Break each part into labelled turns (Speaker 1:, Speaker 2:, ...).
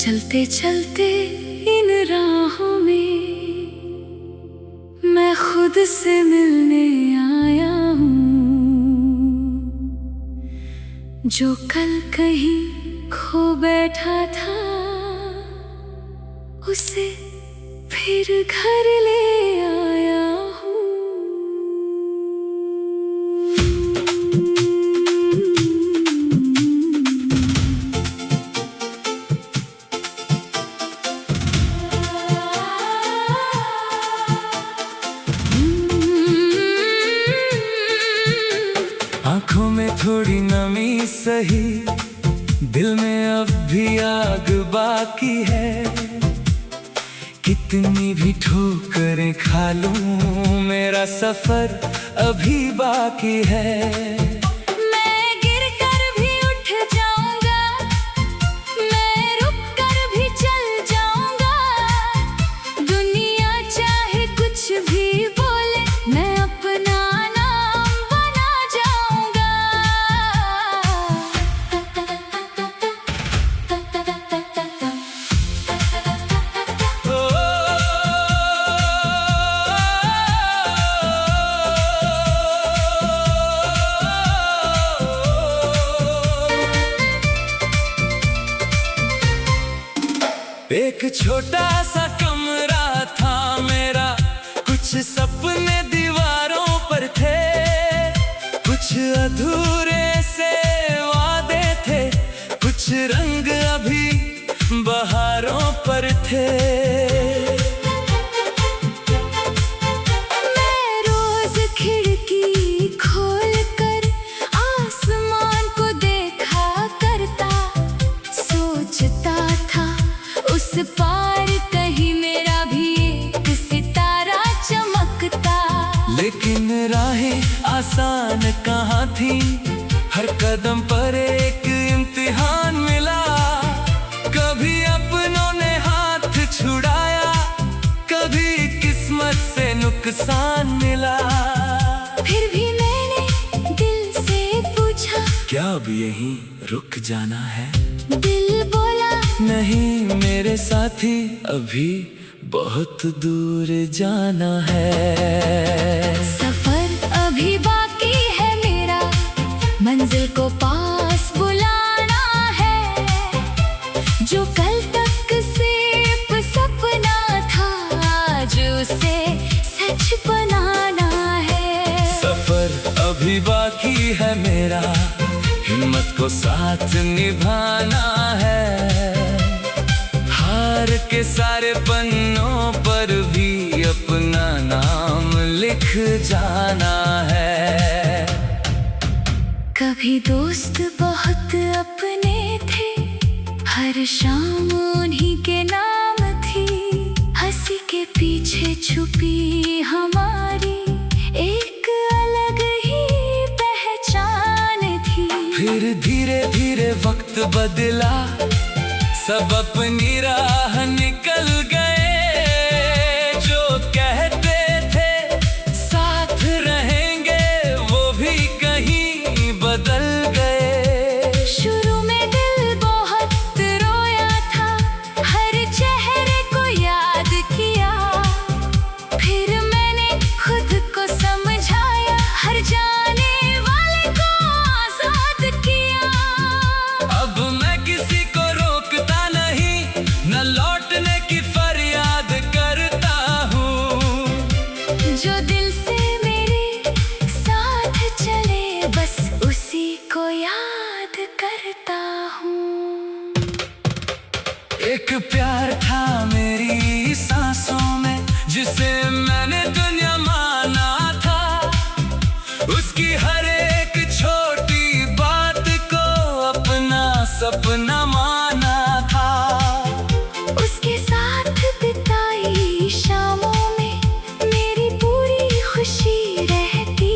Speaker 1: चलते चलते इन राहों में मैं खुद से मिलने आया हूँ। जो कल कहीं खो बैठा था उसे फिर घर ले आया हूँ।
Speaker 2: आँखों में थोड़ी नमी सही, दिल में अब भी आग बाकी है। कितनी भी ठोकरें खा लूं मेरा सफर अभी बाकी है। एक छोटा सा कमरा था मेरा, कुछ सपने दीवारों पर थे, कुछ अधूरे से वादे थे, कुछ रंग अभी बहारों पर थे।
Speaker 1: पार कहीं मेरा भी एक सितारा चमकता।
Speaker 2: लेकिन राहें आसान कहाँ थी, हर कदम पर एक इम्तिहान मिला। कभी अपनों ने हाथ छुड़ाया, कभी किस्मत से नुकसान मिला।
Speaker 1: फिर भी मैंने दिल से पूछा,
Speaker 2: क्या अब यहीं रुक जाना है?
Speaker 1: दिल बोला,
Speaker 2: नहीं मेरे साथी, अभी बहुत दूर जाना है।
Speaker 1: सफर अभी बाकी है मेरा, मंजिल को पास बुलाना है। जो कल तक सिर्फ सपना था, आज उसे सच बनाना है।
Speaker 2: सफर अभी बाकी है मेरा, हिम्मत को साथ निभाना है। हार के सारे पन्नों पर भी अपना नाम लिख जाना है।
Speaker 1: कभी दोस्त बहुत अपने थे, हर शाम उन्हीं के नाम थी। हंसी के पीछे छुपी हमारी एक अलग ही पहचान थी।
Speaker 2: फिर धीरे धीरे वक्त बदला, सब अपनी राह निकल गए। जो कहते थे साथ रहेंगे, वो भी कहीं बदल गए।
Speaker 1: शुरू में दिल बहुत रोया था, हर चेहरे को याद किया। फिर मैंने खुद को समझाया, हर जाने वाले को आजाद किया।
Speaker 2: अब मैं किसी को रोकता नहीं, न लौटने की फरियाद करता हूँ।
Speaker 1: जो दिल से मेरे साथ चले, बस उसी को याद करता हूँ।
Speaker 2: एक प्यार था मेरी सांसों में, जिसे मैंने दुनिया माना था। उसकी हर एक छोटी बात को अपना सपना माना था।
Speaker 1: उसके साथ बिताई शामों में मेरी पूरी खुशी रहती।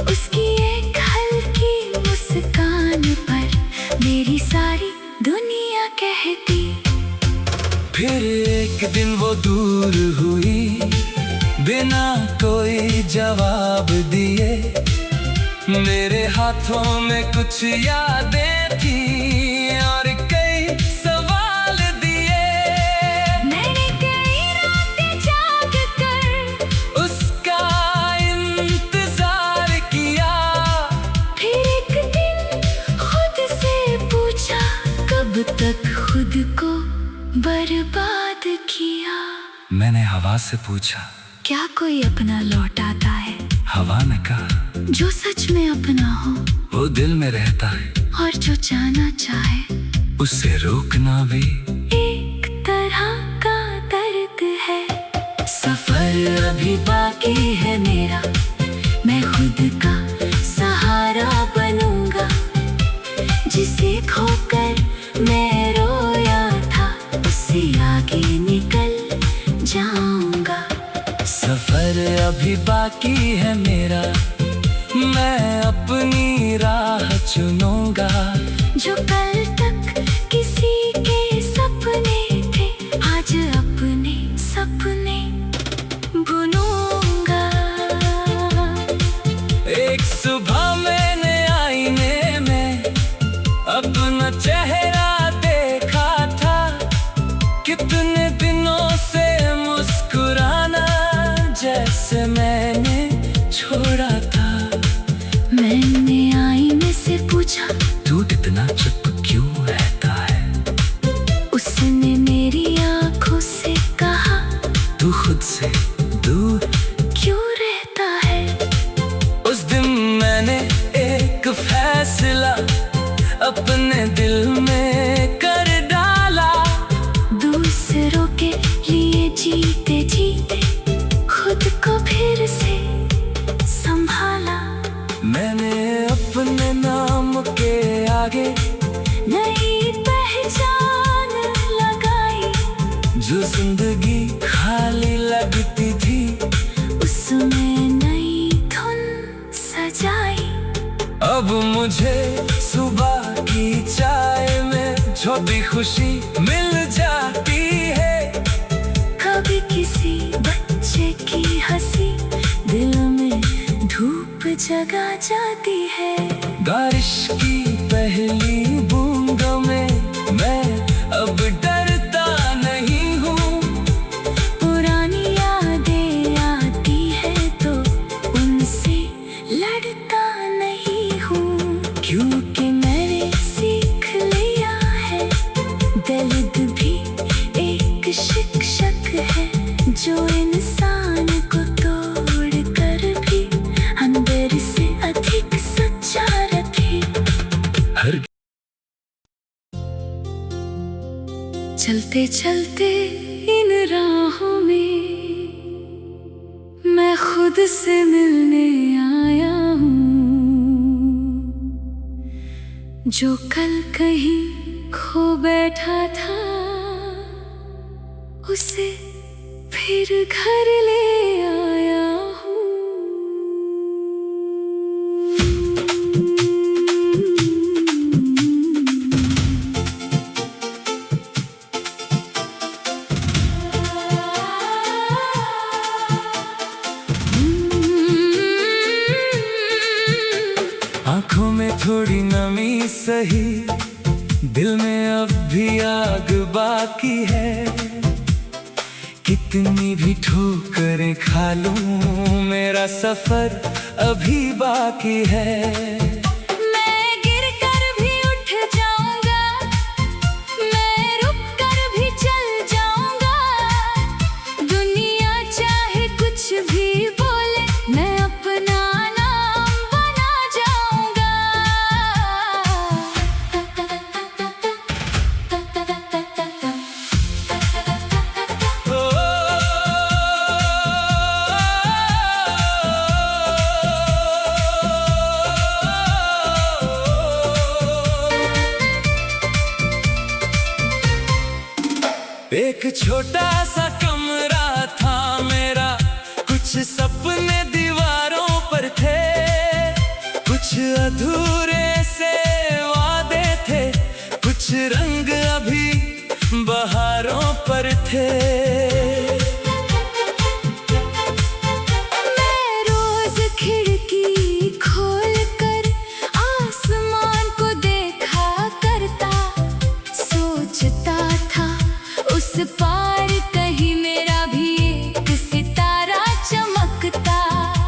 Speaker 1: उसकी एक हल्की मुस्कान पर मेरी सारी दुनिया कहती।
Speaker 2: फिर एक दिन वो दूर हुई, बिना कोई जवाब दिए। मेरे हाथों में कुछ यादें थी और कई सवाल
Speaker 1: तक खुद को बर्बाद किया।
Speaker 2: मैंने हवा से पूछा,
Speaker 1: क्या कोई अपना लौट आता है?
Speaker 2: हवा ने कहा,
Speaker 1: जो सच में अपना हो
Speaker 2: वो दिल में रहता है,
Speaker 1: और जो जाना चाहे
Speaker 2: उसे रोकना भी
Speaker 1: एक तरह का दर्द है। सफर अभी बाकी है मेरा, मैं खुद का सहारा बनूंगा। जिसे खोकर मैं रोया था उससे आगे निकल जाऊंगा।
Speaker 2: सफर अभी बाकी है मेरा, मैं अपनी राह चुनूंगा।
Speaker 1: जो कल तक किसी के सपने थे आज अपने सपने बुनूंगा।
Speaker 2: एक सुबह मैंने आईने में अपना चेहरा देखा था, कितने दिनों से मुस्कुराना जैसे मैंने छोड़ा था।
Speaker 1: मैंने आईने से पूछा,
Speaker 2: तू इतना चुप क्यों रहता है?
Speaker 1: उसने मेरी आंखों से कहा,
Speaker 2: तू खुद से दूर
Speaker 1: क्यों रहता है?
Speaker 2: उस दिन मैंने एक फैसला अपने दिल में कर डाला।
Speaker 1: दूसरों के लिए जीते जीते खुद को फिर से संभाला।
Speaker 2: मैंने अपने नाम के आगे
Speaker 1: नई पहचान लगाई।
Speaker 2: जो जिंदगी खाली लगती थी
Speaker 1: उसमें नई धुन सजाई।
Speaker 2: अब मुझे सुबह की चाय में जो भी खुशी मिल जाती है।
Speaker 1: कभी किसी बच्चे की हंसी दिल में धूप जगा जाती है।
Speaker 2: बारिश की पहली बूंदों में मैं अब डरता नहीं हूँ।
Speaker 1: पुरानी यादें आती है तो उनसे लड़ता नहीं हूँ। क्योंकि मैंने सीख लिया है दर्द भी एक शिक्षक है, जो इंसान को तोड़ कर भी अंदर से अधिक सच्चा रखे।
Speaker 2: हर
Speaker 1: चलते चलते इन राहों में मैं खुद से मिलने आया हूँ। जो कल कहीं खो बैठा था उसे फिर घर ले आया हूँ।
Speaker 2: आँखों में थोड़ी नमी सही, दिल में अब भी आग बाकी है। कितनी भी ठोकरें खा लूं मेरा सफर अभी बाकी है।
Speaker 1: मैं गिर कर भी उठ जाऊंगा, मैं रुक कर भी चल जाऊंगा। दुनिया चाहे कुछ भी बोले मैं अपना नाम बना जाऊंगा।
Speaker 2: एक छोटा सा कमरा था मेरा, कुछ सपने दीवारों पर थे, कुछ अधूरे से वादे थे, कुछ रंग अभी बहारों पर थे।
Speaker 1: मैं रोज खिड़की खोल कर आसमान को देखा करता, सोचता था उस पार कहीं मेरा भी एक सितारा चमकता।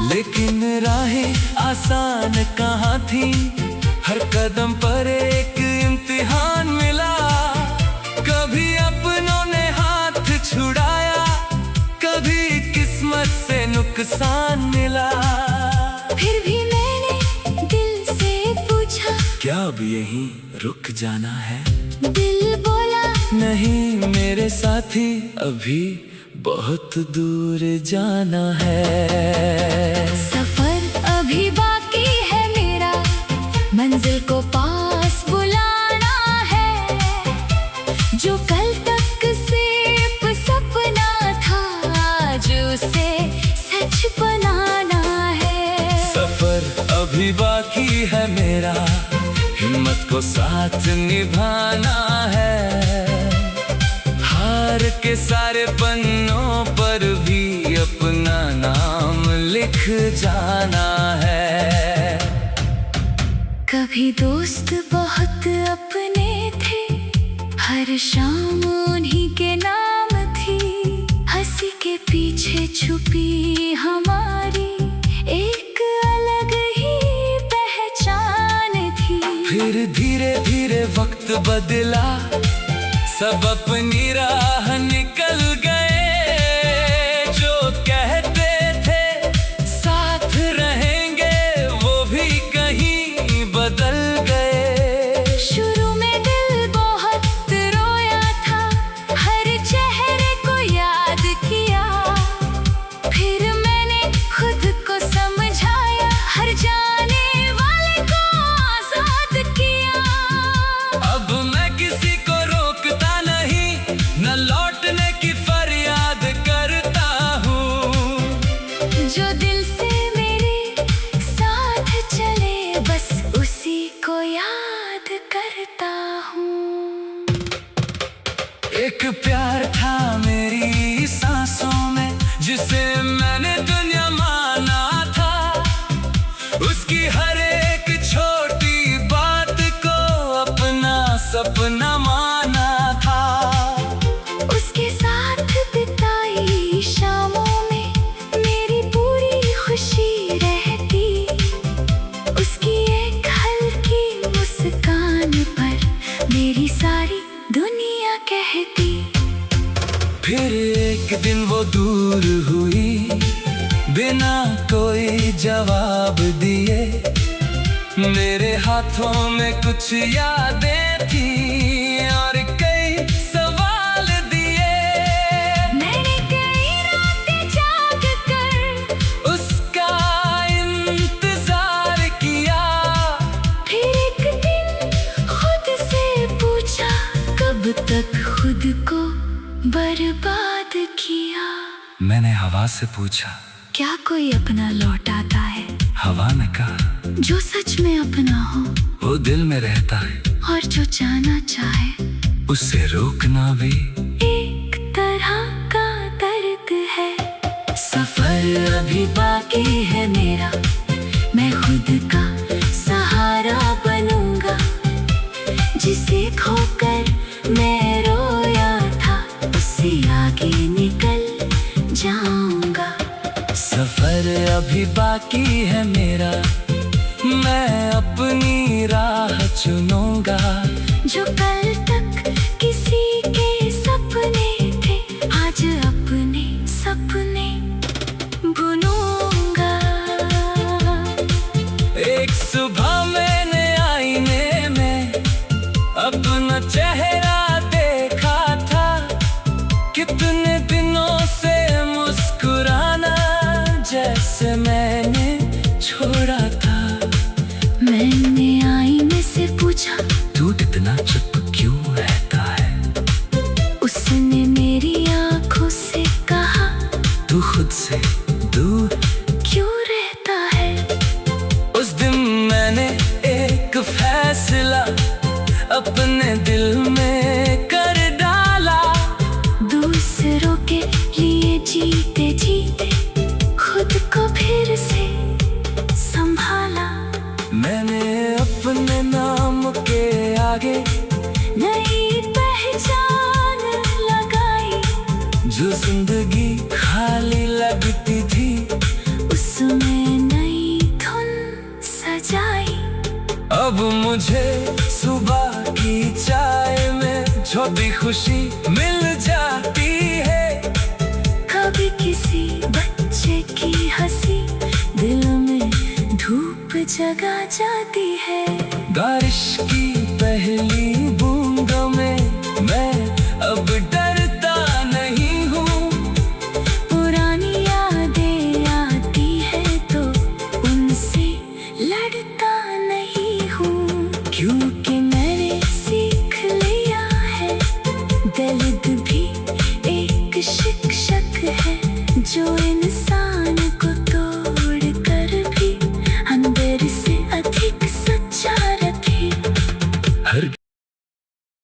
Speaker 2: लेकिन राहें आसान कहाँ थी, हर कदम पर एक इम्तिहान मिला। इंसान मिला।
Speaker 1: फिर भी मैंने दिल से पूछा,
Speaker 2: क्या अब यहीं रुक जाना है?
Speaker 1: दिल बोला,
Speaker 2: नहीं मेरे साथी, अभी बहुत दूर जाना है।
Speaker 1: सफर अभी बाकी है मेरा, मंजिल को पास बुलाना है। जो कल तक सिर्फ सपना था, आज उसे सच बनाना है।
Speaker 2: सफर अभी बाकी है मेरा, हिम्मत को साथ निभाना है। हार के सारे पन्नों पर भी अपना नाम लिख जाना है।
Speaker 1: कभी दोस्त बहुत अपने थे, हर शाम उन्हीं के नाम थी। हंसी के पीछे छुपी हमारी एक अलग ही पहचान थी।
Speaker 2: फिर धीरे धीरे वक्त बदला, सब अपनी राह निकल गए। जो कहते थे साथ रहेंगे, वो भी कहीं बदल गए।
Speaker 1: शुरू में दिल बहुत रोया था, हर चेहरे को याद किया। फिर मैंने खुद को समझाया, हर जाने वाले को आजाद किया।
Speaker 2: अब मैं किसी को रोकता नहीं, न लौटने की फरियाद करता हूँ।
Speaker 1: जो दिल से मेरे साथ चले, बस उसी को याद करता हूँ।
Speaker 2: एक प्यार था मेरी सांसों में, जिसे मैंने दुनिया माना था। उसकी हर एक छोटी बात को अपना सपना माना था।
Speaker 1: उसके साथ बिताई शामों में मेरी पूरी खुशी रहती। उसकी एक हल्की मुस्कान पर मेरी सारी दुनिया कहती।
Speaker 2: फिर एक दिन वो दूर हुई, बिना कोई जवाब दिए। मेरे हाथों में कुछ यादें थी और कई सवाल दिए।
Speaker 1: मैंने कई रातें जाग कर
Speaker 2: उसका इंतजार किया।
Speaker 1: फिर एक दिन खुद से पूछा, कब तक खुद को बर्बाद किया।
Speaker 2: मैंने हवा से पूछा,
Speaker 1: क्या कोई अपना लौट आता है?
Speaker 2: हवा ने कहा,
Speaker 1: जो सच में अपना हो
Speaker 2: वो दिल में रहता है।
Speaker 1: और जो जाना चाहे,
Speaker 2: उसे रोकना भी
Speaker 1: एक तरह का दर्द है। सफर अभी बाकी है मेरा, मैं खुद का सहारा बनूंगा। जिसे खोकर मैं रोया था, उससे आगे निकल जाऊंगा।
Speaker 2: सफर अभी बाकी है मेरा, मैं अपनी राह चुनूंगा।
Speaker 1: जो कल तक किसी के सपने थे, आज अपने सपने बुनूंगा।
Speaker 2: एक सुबह मैंने आईने में अपना चेहरा देखा था। कितने दिनों से मुस्कुराना जैसे मैंने छोड़ा था।
Speaker 1: मैंने आईने से पूछा,
Speaker 2: तू इतना चुप क्यों रहता है?
Speaker 1: उसने मेरी आंखों से कहा,
Speaker 2: तू खुद से दूर
Speaker 1: क्यों रहता है?
Speaker 2: उस दिन मैंने एक फैसला अपने दिल में कर डाला।
Speaker 1: दूसरों के लिए जीते जीते खुद को फिर से संभाला।
Speaker 2: मैंने अपने नाम के आगे
Speaker 1: नई पहचान लगाई।
Speaker 2: जो जिंदगी खाली लगती थी,
Speaker 1: उसमें नई धुन सजाई।
Speaker 2: अब मुझे सुबह की चाय में छोटी खुशी